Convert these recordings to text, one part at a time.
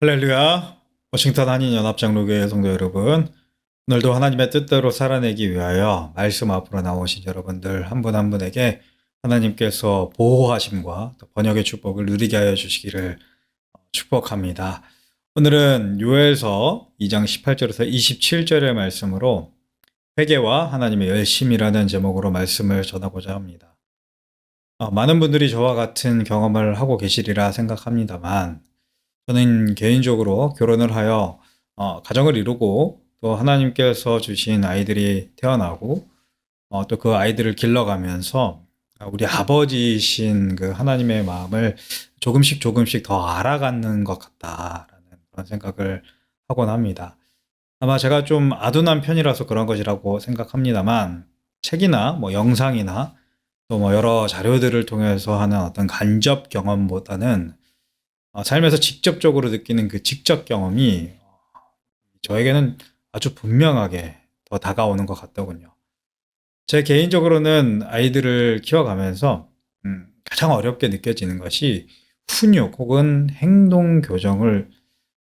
할렐루야. 워싱턴 한인연합장로교회 성도 여러분, 오늘도 하나님의 뜻대로 살아내기 위하여 말씀 앞으로 나오신 여러분들 한 분 한 분에게 하나님께서 보호하심과 또 번역의 축복을 누리게 하여 주시기를 축복합니다. 오늘은 요엘서 2장 18절에서 27절의 말씀으로 회개와 하나님의 열심이라는 제목으로 말씀을 전하고자 합니다. 많은 분들이 저와 같은 경험을 하고 계시리라 생각합니다만, 저는 개인적으로 결혼을 하여 가정을 이루고 또 하나님께서 주신 아이들이 태어나고 또 그 아이들을 길러가면서 우리 아버지이신 그 하나님의 마음을 조금씩 더 알아가는 것 같다라는 그런 생각을 하곤 합니다. 아마 제가 좀 아둔한 편이라서 그런 것이라고 생각합니다만, 책이나 영상이나 또 여러 자료들을 통해서 하는 어떤 간접 경험보다는 삶에서 직접적으로 느끼는 그 직접 경험이 저에게는 아주 분명하게 더 다가오는 것 같더군요. 제 개인적으로는 아이들을 키워가면서 가장 어렵게 느껴지는 것이 훈육 혹은 행동 교정을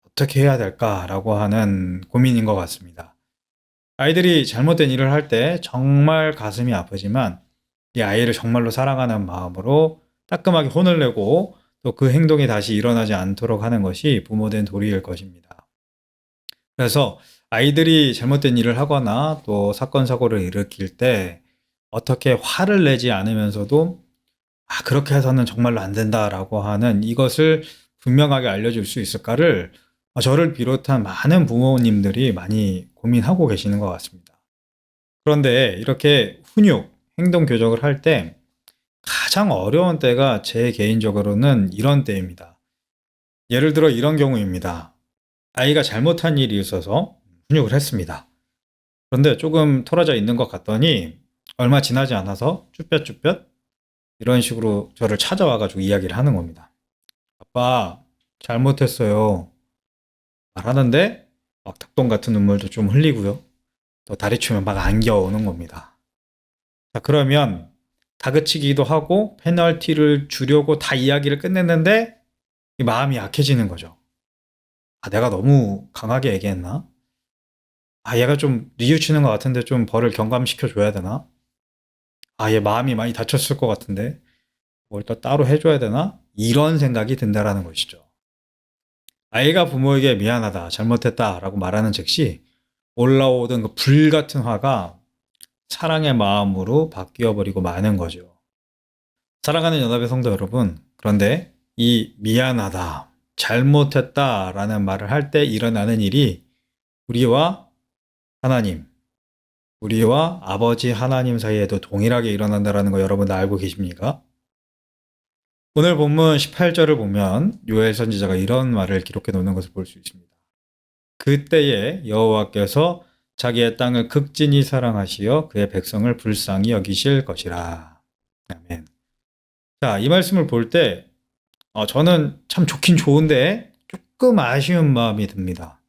어떻게 해야 될까라고 하는 고민인 것 같습니다. 아이들이 잘못된 일을 할 때 정말 가슴이 아프지만 이 아이를 정말로 사랑하는 마음으로 따끔하게 혼을 내고 또 그 행동이 다시 일어나지 않도록 하는 것이 부모된 도리일 것입니다. 그래서 아이들이 잘못된 일을 하거나 또 사건 사고를 일으킬 때 어떻게 화를 내지 않으면서도 그렇게 해서는 정말로 안 된다라고 하는 이것을 분명하게 알려줄 수 있을까를 저를 비롯한 많은 부모님들이 많이 고민하고 계시는 것 같습니다. 그런데 이렇게 훈육, 행동 교정을 할 때 가장 어려운 때가 제 개인적으로는 이런 때입니다. 예를 들어 이런 경우입니다. 아이가 잘못한 일이 있어서 훈육을 했습니다. 그런데 조금 털어져 있는 것 같더니 얼마 지나지 않아서 쭈뼛쭈뼛 이런 식으로 저를 찾아와가지고 이야기를 하는 겁니다. 아빠, 잘못했어요. 말하는데 막 닭똥 같은 눈물도 좀 흘리고요. 또 다리춤에 막 안겨오는 겁니다. 자, 그러면 다그치기도 하고 페널티를 주려고 다 이야기를 끝냈는데 마음이 약해지는 거죠. 내가 너무 강하게 얘기했나? 얘가 좀 뉘우치는 것 같은데 좀 벌을 경감시켜 줘야 되나? 얘 마음이 많이 다쳤을 것 같은데 뭘 또 따로 해줘야 되나? 이런 생각이 든다라는 것이죠. 아이가 부모에게 미안하다, 잘못했다 라고 말하는 즉시 올라오던 그 불 같은 화가 사랑의 마음으로 바뀌어버리고 마는 거죠. 사랑하는 연합의 성도 여러분, 그런데 이 미안하다, 잘못했다 라는 말을 할 때 일어나는 일이 우리와 하나님, 우리와 아버지 하나님 사이에도 동일하게 일어난다는 거 여러분 다 알고 계십니까? 오늘 본문 18절을 보면 요엘 선지자가 이런 말을 기록해 놓는 것을 볼 수 있습니다. 그때에 여호와께서 자기의 땅을 극진히 사랑하시어 그의 백성을 불쌍히 여기실 것이라. 아멘. 자, 이 말씀을 볼 때 저는 참 좋긴 좋은데 조금 아쉬운 마음이 듭니다.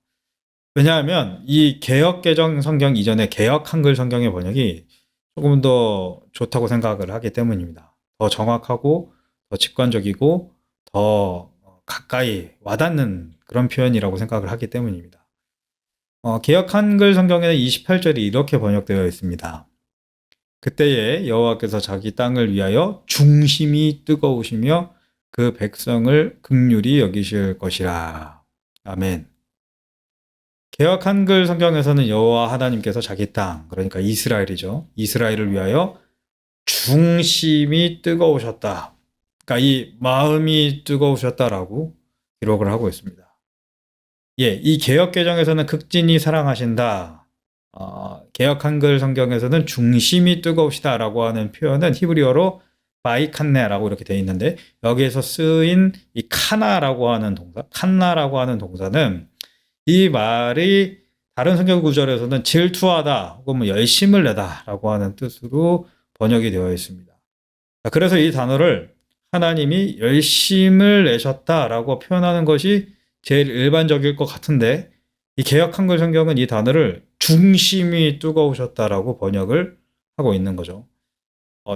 왜냐하면 이 개역 개정 성경 이전에 개역 한글 성경의 번역이 조금 더 좋다고 생각을 하기 때문입니다. 더 정확하고 더 직관적이고 더 가까이 와닿는 그런 표현이라고 생각을 하기 때문입니다. 개역 한글 성경에는 28절이 이렇게 번역되어 있습니다. 그때에 여호와께서 자기 땅을 위하여 중심이 뜨거우시며 그 백성을 긍휼히 여기실 것이라. 아멘. 개역 한글 성경에서는 여호와 하나님께서 자기 땅, 그러니까 이스라엘이죠. 이스라엘을 위하여 중심이 뜨거우셨다. 그러니까 이 마음이 뜨거우셨다라고 기록을 하고 있습니다. 이 개역 개정에서는 극진히 사랑하신다. 개역 한글 성경에서는 중심이 뜨거우시다라고 하는 표현은 히브리어로 바이칸네라고 이렇게 되어 있는데, 여기에서 쓰인 이 카나라고 하는 동사, 칸나라고 하는 동사는 이 말이 다른 성경 구절에서는 질투하다 혹은 열심을 내다라고 하는 뜻으로 번역이 되어 있습니다. 그래서 이 단어를 하나님이 열심을 내셨다라고 표현하는 것이 제일 일반적일 것 같은데, 이 개역 한글 성경은 이 단어를 중심이 뜨거우셨다라고 번역을 하고 있는 거죠.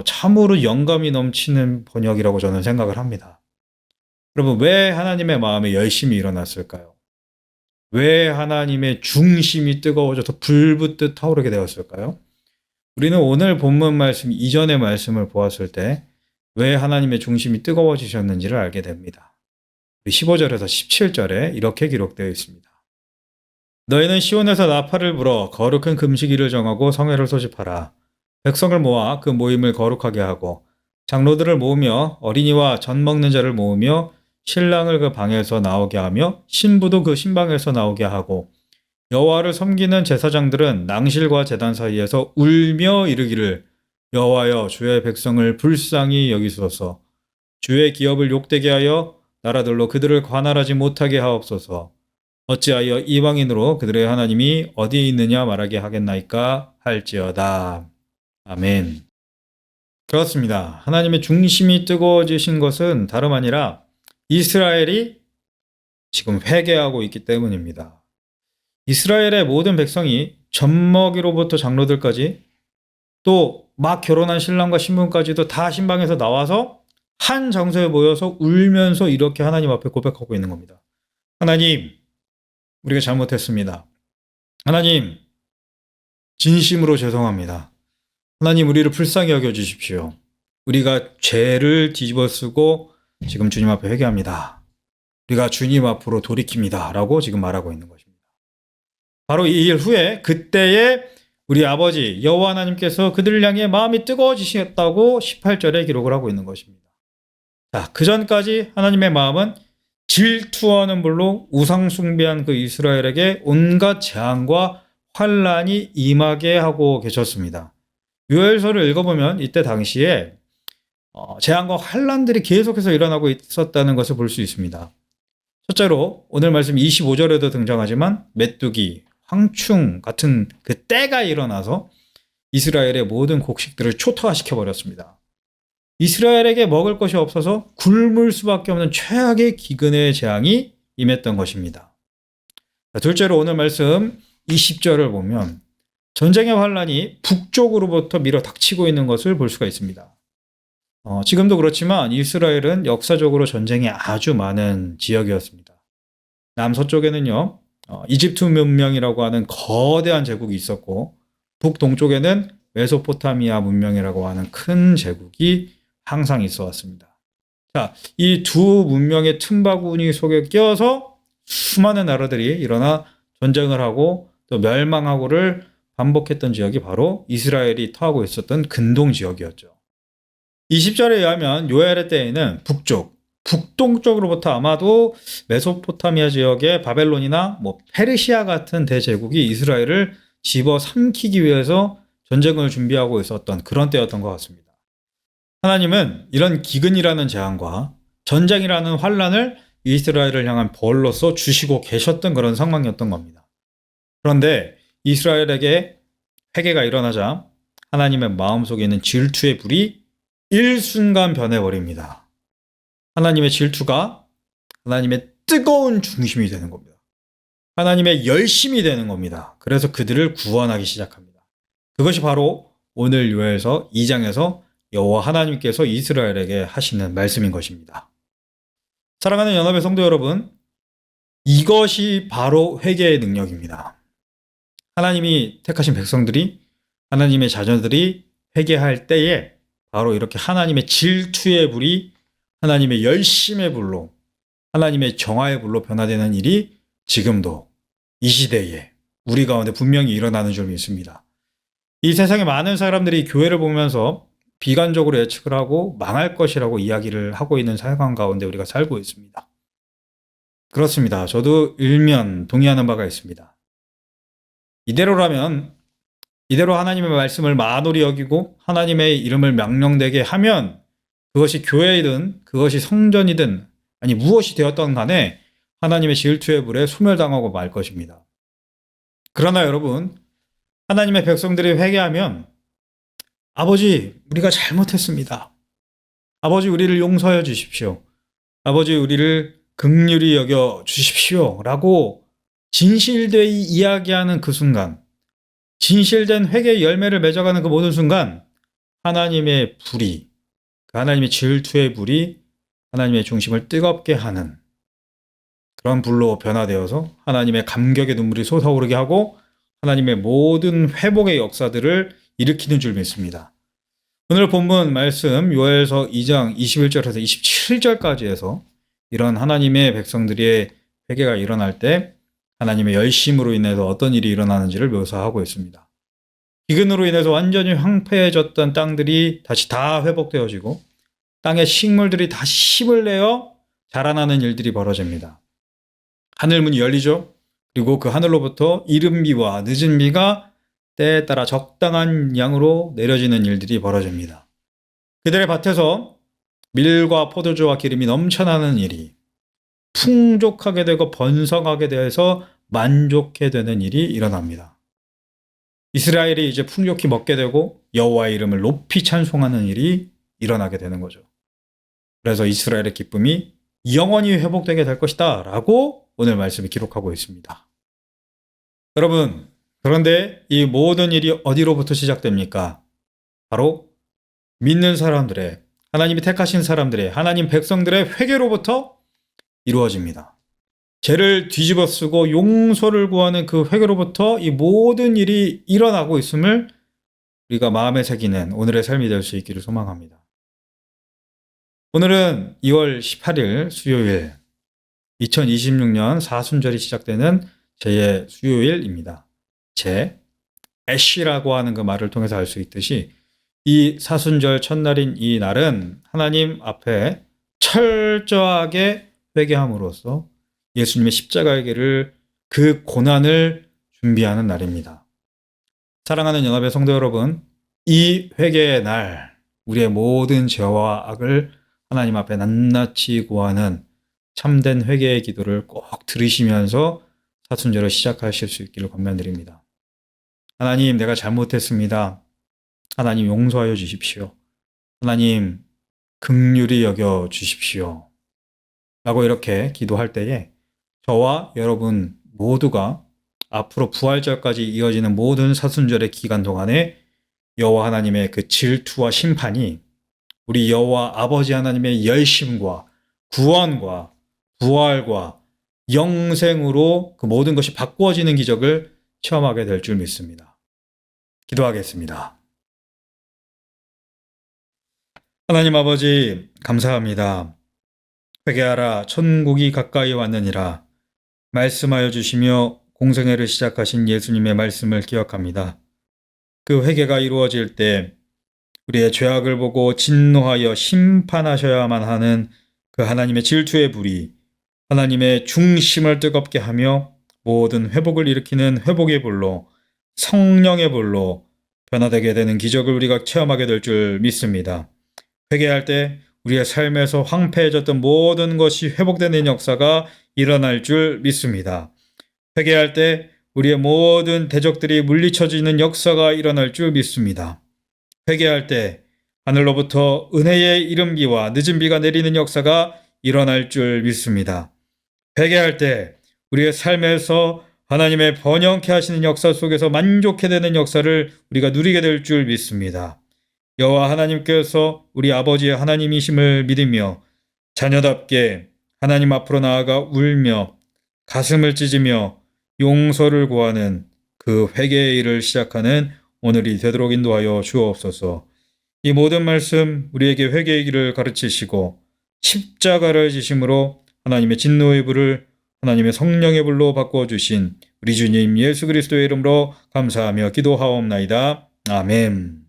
참으로 영감이 넘치는 번역이라고 저는 생각을 합니다. 여러분, 왜 하나님의 마음에 열심이 일어났을까요? 왜 하나님의 중심이 뜨거워져서 불붙듯 타오르게 되었을까요? 우리는 오늘 본문 말씀 이전의 말씀을 보았을 때 왜 하나님의 중심이 뜨거워지셨는지를 알게 됩니다. 15절에서 17절에 이렇게 기록되어 있습니다. 너희는 시온에서 나팔을 불어 거룩한 금식일을 정하고 성회를 소집하라. 백성을 모아 그 모임을 거룩하게 하고 장로들을 모으며 어린이와 젖 먹는 자를 모으며 신랑을 그 방에서 나오게 하며 신부도 그 신방에서 나오게 하고 여호와를 섬기는 제사장들은 낭실과 제단 사이에서 울며 이르기를 여호와여 주의 백성을 불쌍히 여기소서. 주의 기업을 욕되게 하여 나라들로 그들을 관할하지 못하게 하옵소서. 어찌하여 이방인으로 그들의 하나님이 어디에 있느냐 말하게 하겠나이까 할지어다. 아멘. 그렇습니다. 하나님의 중심이 뜨거워지신 것은 다름 아니라 이스라엘이 지금 회개하고 있기 때문입니다. 이스라엘의 모든 백성이 젖먹이로부터 장로들까지 또 막 결혼한 신랑과 신부까지도 다 신방에서 나와서 한 장소에 모여서 울면서 이렇게 하나님 앞에 고백하고 있는 겁니다. 하나님, 우리가 잘못했습니다. 하나님, 진심으로 죄송합니다. 하나님, 우리를 불쌍히 여겨주십시오. 우리가 죄를 뒤집어쓰고 지금 주님 앞에 회개합니다. 우리가 주님 앞으로 돌이킵니다. 라고 지금 말하고 있는 것입니다. 바로 이 일 후에 그때에 우리 아버지 여호와 하나님께서 그들을 향해 마음이 뜨거워지셨다고 18절에 기록을 하고 있는 것입니다. 자, 그 전까지 하나님의 마음은 질투하는 불로 우상 숭배한 그 이스라엘에게 온갖 재앙과 환란이 임하게 하고 계셨습니다. 요엘서를 읽어보면 이때 당시에 재앙과 환란들이 계속해서 일어나고 있었다는 것을 볼 수 있습니다. 첫째로 오늘 말씀 25절에도 등장하지만 메뚜기, 황충 같은 그 때가 일어나서 이스라엘의 모든 곡식들을 초토화시켜 버렸습니다. 이스라엘에게 먹을 것이 없어서 굶을 수밖에 없는 최악의 기근의 재앙이 임했던 것입니다. 둘째로 오늘 말씀 20절을 보면 전쟁의 환란이 북쪽으로부터 밀어 닥치고 있는 것을 볼 수가 있습니다. 지금도 그렇지만 이스라엘은 역사적으로 전쟁이 아주 많은 지역이었습니다. 남서쪽에는요, 이집트 문명이라고 하는 거대한 제국이 있었고 북동쪽에는 메소포타미아 문명이라고 하는 큰 제국이 항상 있어 왔습니다. 자, 이 두 문명의 틈바구니 속에 끼어서 수많은 나라들이 일어나 전쟁을 하고 또 멸망하고를 반복했던 지역이 바로 이스라엘이 터하고 있었던 근동 지역이었죠. 20절에 의하면 요엘의 때에는 북동쪽으로부터 아마도 메소포타미아 지역의 바벨론이나 페르시아 같은 대제국이 이스라엘을 집어삼키기 위해서 전쟁을 준비하고 있었던 그런 때였던 것 같습니다. 하나님은 이런 기근이라는 재앙과 전쟁이라는 환란을 이스라엘을 향한 벌로서 주시고 계셨던 그런 상황이었던 겁니다. 그런데 이스라엘에게 회개가 일어나자 하나님의 마음속에 있는 질투의 불이 일순간 변해버립니다. 하나님의 질투가 하나님의 뜨거운 중심이 되는 겁니다. 하나님의 열심이 되는 겁니다. 그래서 그들을 구원하기 시작합니다. 그것이 바로 오늘 요엘서 2장에서 여호와 하나님께서 이스라엘에게 하시는 말씀인 것입니다. 사랑하는 연합의 성도 여러분, 이것이 바로 회개의 능력입니다. 하나님이 택하신 백성들이, 하나님의 자녀들이 회개할 때에 바로 이렇게 하나님의 질투의 불이 하나님의 열심의 불로, 하나님의 정화의 불로 변화되는 일이 지금도 이 시대에 우리 가운데 분명히 일어나는 줄 믿습니다. 이 세상에 많은 사람들이 교회를 보면서 비관적으로 예측을 하고 망할 것이라고 이야기를 하고 있는 상황 가운데 우리가 살고 있습니다. 그렇습니다. 저도 일면 동의하는 바가 있습니다. 이대로 하나님의 말씀을 만홀히 여기고 하나님의 이름을 명령되게 하면 그것이 교회이든 그것이 성전이든 아니 무엇이 되었던 간에 하나님의 질투의 불에 소멸당하고 말 것입니다. 그러나 여러분, 하나님의 백성들이 회개하면 아버지, 우리가 잘못했습니다. 아버지, 우리를 용서해 주십시오. 아버지, 우리를 긍휼히 여겨 주십시오. 라고 진실되이 이야기하는 그 순간, 진실된 회개의 열매를 맺어가는 그 모든 순간 하나님의 불이, 그 하나님의 질투의 불이 하나님의 중심을 뜨겁게 하는 그런 불로 변화되어서 하나님의 감격의 눈물이 솟아오르게 하고 하나님의 모든 회복의 역사들을 일으키는 줄 믿습니다. 오늘 본문 말씀 요엘서 2장 21절에서 27절까지 해서 이런 하나님의 백성들의 회개가 일어날 때 하나님의 열심으로 인해서 어떤 일이 일어나는지를 묘사하고 있습니다. 기근으로 인해서 완전히 황폐해졌던 땅들이 다시 다 회복되어지고 땅의 식물들이 다시 힘을 내어 자라나는 일들이 벌어집니다. 하늘 문이 열리죠. 그리고 그 하늘로부터 이른 비와 늦은 비가 때에 따라 적당한 양으로 내려지는 일들이 벌어집니다. 그들의 밭에서 밀과 포도주와 기름이 넘쳐나는 일이 풍족하게 되고 번성하게 되어서 만족해 되는 일이 일어납니다. 이스라엘이 이제 풍족히 먹게 되고 여호와의 이름을 높이 찬송하는 일이 일어나게 되는 거죠. 그래서 이스라엘의 기쁨이 영원히 회복되게 될 것이다 라고 오늘 말씀이 기록하고 있습니다. 여러분, 그런데 이 모든 일이 어디로부터 시작됩니까? 바로 믿는 사람들의, 하나님이 택하신 사람들의, 하나님 백성들의 회개로부터 이루어집니다. 죄를 뒤집어 쓰고 용서를 구하는 그 회개로부터 이 모든 일이 일어나고 있음을 우리가 마음에 새기는 오늘의 삶이 될 수 있기를 소망합니다. 오늘은 2월 18일 수요일, 2026년 사순절이 시작되는 제 수요일입니다. 제 애쉬라고 하는 그 말을 통해서 알 수 있듯이 이 사순절 첫날인 이 날은 하나님 앞에 철저하게 회개함으로써 예수님의 십자가의 길을, 그 고난을 준비하는 날입니다. 사랑하는 연합의 성도 여러분, 이 회개의 날, 우리의 모든 죄와 악을 하나님 앞에 낱낱이 구하는 참된 회개의 기도를 꼭 들으시면서 사순절을 시작하실 수 있기를 권면드립니다. 하나님, 내가 잘못했습니다. 하나님, 용서하여 주십시오. 하나님, 긍휼히 여겨 주십시오. 라고 이렇게 기도할 때에 저와 여러분 모두가 앞으로 부활절까지 이어지는 모든 사순절의 기간 동안에 여호와 하나님의 그 질투와 심판이 우리 여호와 아버지 하나님의 열심과 구원과 부활과 영생으로 그 모든 것이 바꾸어지는 기적을 체험하게 될 줄 믿습니다. 기도하겠습니다. 하나님 아버지, 감사합니다. 회개하라, 천국이 가까이 왔느니라 말씀하여 주시며 공생애를 시작하신 예수님의 말씀을 기억합니다. 그 회개가 이루어질 때 우리의 죄악을 보고 진노하여 심판하셔야만 하는 그 하나님의 질투의 불이 하나님의 중심을 뜨겁게 하며 모든 회복을 일으키는 회복의 불로, 성령의 불로 변화되게 되는 기적을 우리가 체험하게 될 줄 믿습니다. 회개할 때 우리의 삶에서 황폐해졌던 모든 것이 회복되는 역사가 일어날 줄 믿습니다. 회개할 때 우리의 모든 대적들이 물리쳐지는 역사가 일어날 줄 믿습니다. 회개할 때 하늘로부터 은혜의 이른 비와 늦은 비가 내리는 역사가 일어날 줄 믿습니다. 회개할 때 우리의 삶에서 하나님의 번영케 하시는 역사 속에서 만족해 되는 역사를 우리가 누리게 될 줄 믿습니다. 여호와 하나님께서 우리 아버지의 하나님이심을 믿으며 자녀답게 하나님 앞으로 나아가 울며 가슴을 찢으며 용서를 구하는 그 회개의 일을 시작하는 오늘이 되도록 인도하여 주옵소서. 이 모든 말씀 우리에게 회개의 길을 가르치시고 십자가를 지심으로 하나님의 진노의 불을 하나님의 성령의 불로 바꾸어 주신 우리 주님 예수 그리스도의 이름으로 감사하며 기도하옵나이다. 아멘.